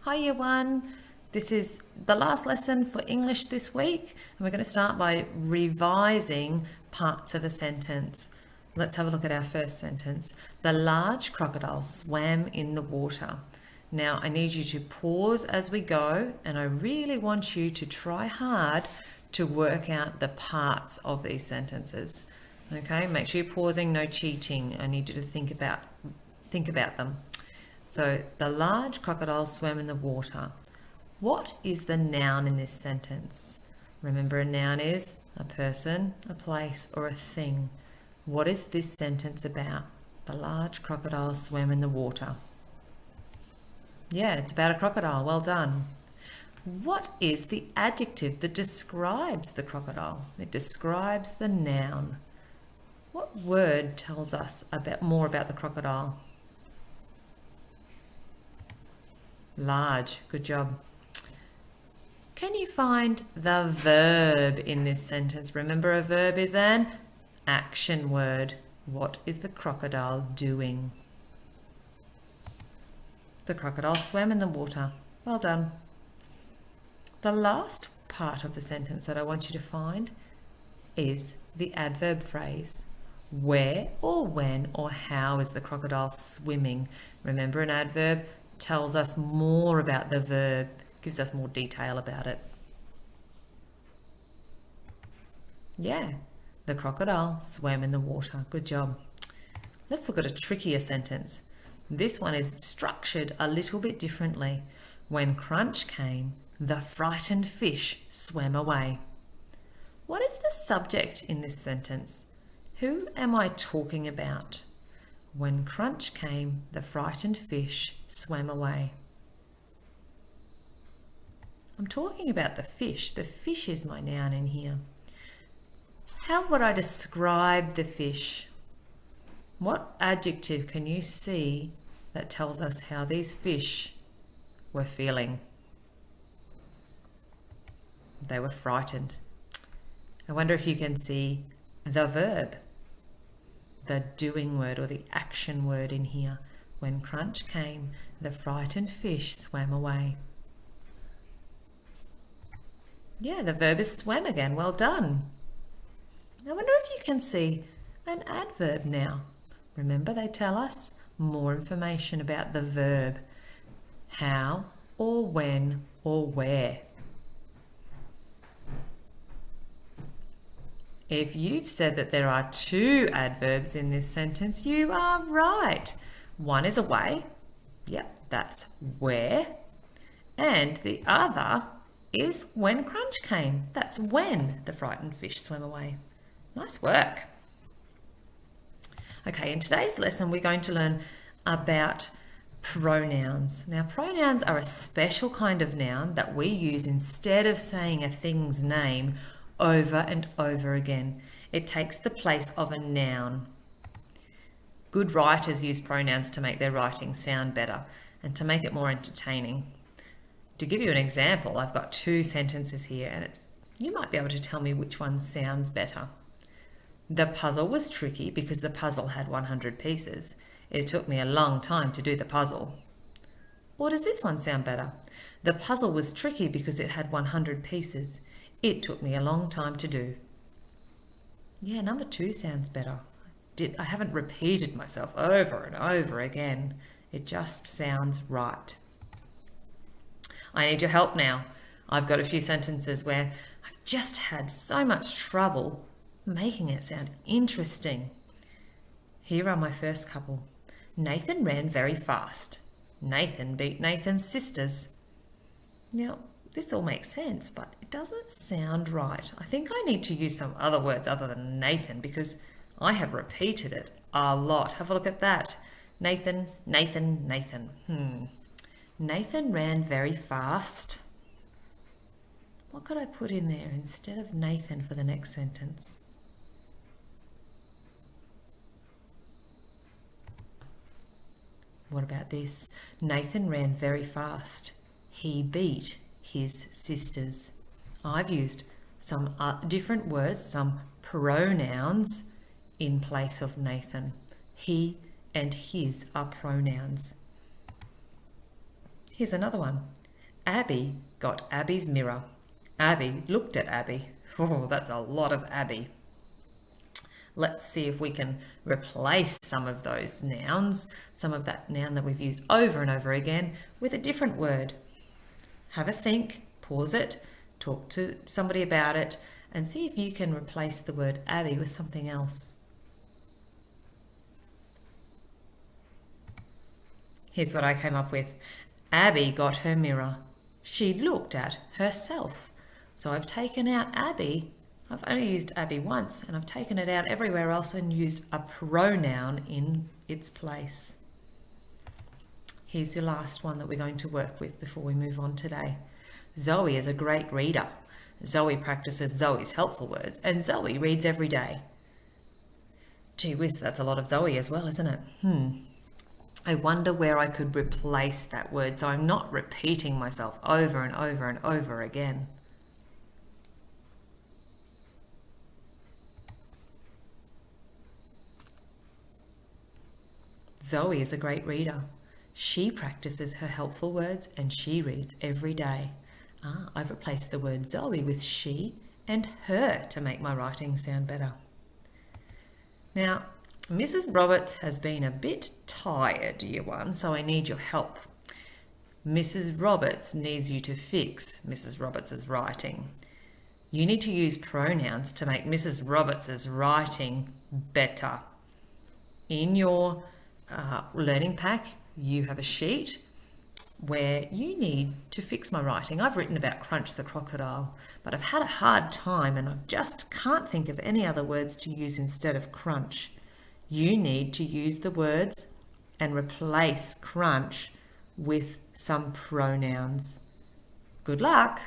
Hi Year 1, this is the last lesson for English this week and we're going to start by revising parts of a sentence. Let's have a look at our first sentence. The large crocodile swam in the water. Now I need you to pause as we go and I really want you to try hard to work out the parts of these sentences. Okay, make sure you're pausing, no cheating. I need you to think about them. So, the large crocodile swam in the water. What is the noun in this sentence? Remember, a noun is a person, a place, or a thing. What is this sentence about? The large crocodile swam in the water. Yeah, it's about a crocodile. Well done. What is the adjective that describes the crocodile? It describes the noun. What word tells us more about the crocodile? Large. Good job. Can you find the verb in this sentence? Remember, a verb is an action word. What is the crocodile doing? The crocodile swam in the water. Well done. The last part of the sentence that I want you to find is the adverb phrase. Where or when or how is the crocodile swimming? Remember, an adverb tells us more about the verb, gives us more detail about it. Yeah, the crocodile swam in the water. Good job. Let's look at a trickier sentence. This one is structured a little bit differently. When crunch came, the frightened fish swam away. What is the subject in this sentence? Who am I talking about? When crunch came, the frightened fish swam away. I'm talking about the fish. The fish is my noun in here. How would I describe the fish? What adjective can you see that tells us how these fish were feeling? They were frightened. I wonder if you can see the verb, the doing word or the action word in here. When crunch came, the frightened fish swam away. Yeah, the verb is swam again. Well done. I wonder if you can see an adverb now. Remember, they tell us more information about the verb. How or when or where. If you've said that there are two adverbs in this sentence, you are right. One is away. Yep, that's where. And the other is when crunch came. That's when the frightened fish swam away. Nice work. Okay, in today's lesson, we're going to learn about pronouns. Now, pronouns are a special kind of noun that we use instead of saying a thing's name over and over again. It takes the place of a noun. Good writers use pronouns to make their writing sound better and to make it more entertaining. To give you an example, I've got two sentences here and you might be able to tell me which one sounds better. The puzzle was tricky because the puzzle had 100 pieces. It took me a long time to do the puzzle. Or does this one sound better? The puzzle was tricky because it had 100 pieces. It took me a long time to do. Yeah, number 2 sounds better. I haven't repeated myself over and over again. It just sounds right. I need your help now. I've got a few sentences where I've just had so much trouble making it sound interesting. Here are my first couple. Nathan ran very fast. Nathan beat Nathan's sisters. Now, this all makes sense, but it doesn't sound right. I think I need to use some other words other than Nathan because I have repeated it a lot. Have a look at that. Nathan, Nathan, Nathan. Nathan ran very fast. What could I put in there instead of Nathan for the next sentence? What about this? Nathan ran very fast. He beat his sisters. I've used some different words, some pronouns in place of Nathan. He and his are pronouns. Here's another one. Abby got Abby's mirror. Abby looked at Abby. Oh, that's a lot of Abby. Let's see if we can replace some of those nouns, some of that noun that we've used over and over again, with a different word. Have a think, pause it, talk to somebody about it, and see if you can replace the word Abby with something else. Here's what I came up with. Abby got her mirror. She looked at herself. So I've taken out Abby. I've only used Abby once, and I've taken it out everywhere else and used a pronoun in its place. Here's your last one that we're going to work with before we move on today. Zoe is a great reader. Zoe practices Zoe's helpful words, and Zoe reads every day. Gee whiz, that's a lot of Zoe as well, isn't it? I wonder where I could replace that word so I'm not repeating myself over and over and over again. Zoe is a great reader. She practices her helpful words and she reads every day. I've replaced the word Zoe with she and her to make my writing sound better. Now, Mrs. Roberts has been a bit tired, year one, so I need your help. Mrs. Roberts needs you to fix Mrs. Roberts's writing. You need to use pronouns to make Mrs. Roberts's writing better. In your learning pack, you have a sheet where you need to fix my writing. I've written about Crunch the crocodile, but I've had a hard time and I just can't think of any other words to use instead of crunch. You need to use the words and replace crunch with some pronouns. Good luck!